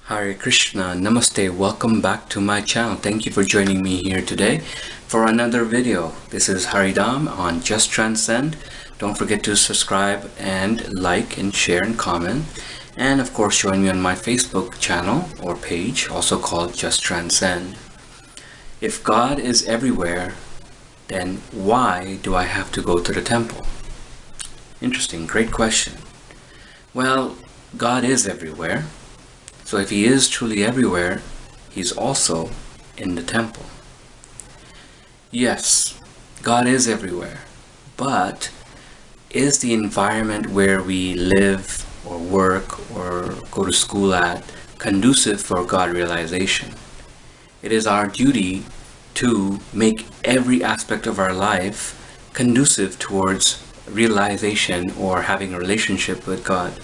Hare Krishna, Namaste, welcome back to my channel. Thank you for joining me here today for another video. This is Haridam on Just Transcend. Don't forget to subscribe and like and share and comment. And of course join me on my Facebook channel or page, also called Just Transcend. If God is everywhere, then why do I have to go to the temple? Interesting, great question. Well, God is everywhere. So if he is truly everywhere, he's also in the temple. Yes, God is everywhere, but is the environment where we live or work or go to school at conducive for God realization? It is our duty to make every aspect of our life conducive towards realization or having a relationship with God.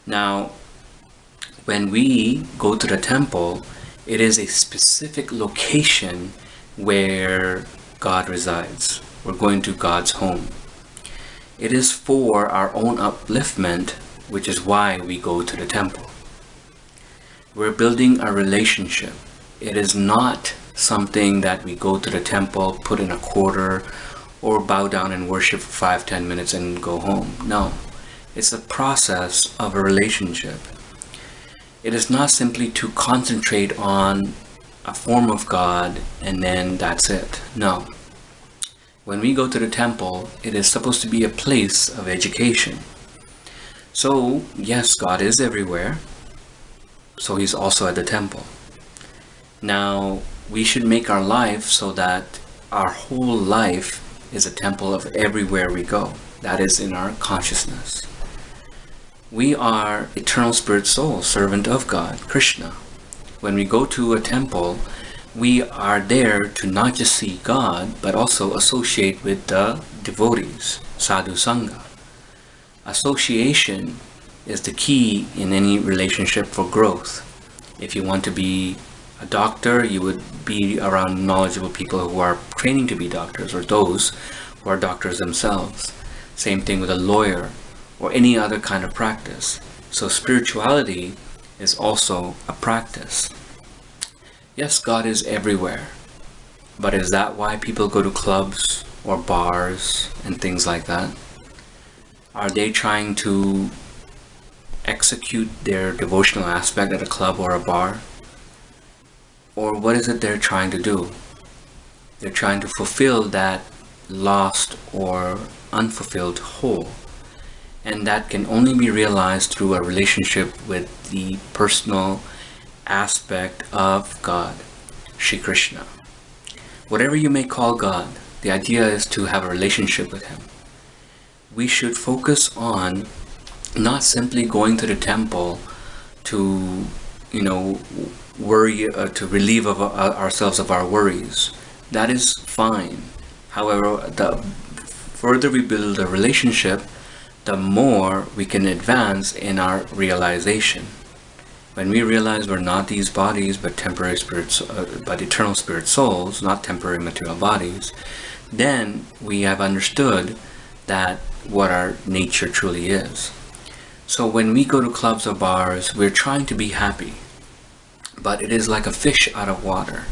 Now, when we go to the temple, it is a specific location where God resides. We're going to God's home. It is for our own upliftment, which is why we go to the temple. We're building a relationship. It is not something that we go to the temple, put in a quarter, or bow down and worship for 5-10 minutes and go home. No, it's a process of a relationship. It is not simply to concentrate on a form of God and then that's it. No. When we go to the temple, it is supposed to be a place of education. So, yes, God is everywhere. So he's also at the temple. Now, we should make our life so that our whole life is a temple of everywhere we go. That is in our consciousness. We are eternal spirit soul, servant of God, Krishna. When we go to a temple, we are there to not just see God, but also associate with the devotees, sadhu sangha. Association is the key in any relationship for growth. If you want to be a doctor, you would be around knowledgeable people who are training to be doctors, or those who are doctors themselves. Same thing with a lawyer, or any other kind of practice. So spirituality is also a practice. Yes, God is everywhere, but is that why people go to clubs or bars and things like that? Are they trying to execute their devotional aspect at a club or a bar? Or what is it they're trying to do? They're trying to fulfill that lost or unfulfilled whole. And that can only be realized through a relationship with the personal aspect of God, Shri Krishna. Whatever you may call God, the idea is to have a relationship with him. We should focus on not simply going to the temple to, worry, to relieve ourselves of our worries. That is fine. However, the further we build a relationship, the more we can advance in our realization. When we realize we're not these bodies, but temporary spirits, but eternal spirit souls, not temporary material bodies, then we have understood that what our nature truly is. So when we go to clubs or bars, we're trying to be happy, but it is like a fish out of water.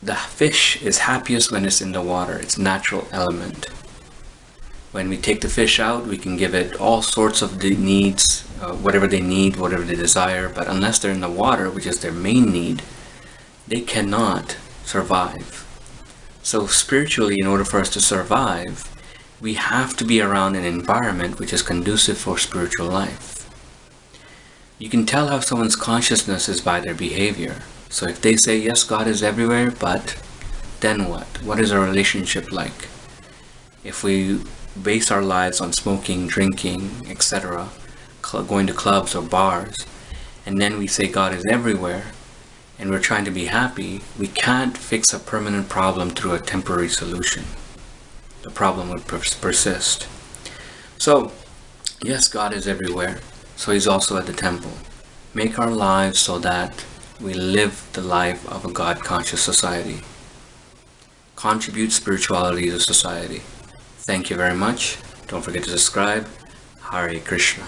The fish is happiest when it's in the water, its natural element. When we take the fish out, we can give it all sorts of the needs, whatever they need, whatever they desire, but unless they're in the water, which is their main need, they cannot survive. So spiritually, in order for us to survive, we have to be around an environment which is conducive for spiritual life. You can tell how someone's consciousness is by their behavior. So if they say, yes, God is everywhere, but then what? What is our relationship like? If we base our lives on smoking, drinking, etc., going to clubs or bars, and then we say God is everywhere, and we're trying to be happy, we can't fix a permanent problem through a temporary solution. The problem would persist. So, yes, God is everywhere, so he's also at the temple. Make our lives so that we live the life of a God-conscious society. Contribute spirituality to society. Thank you very much. Don't forget to subscribe. Hare Krishna.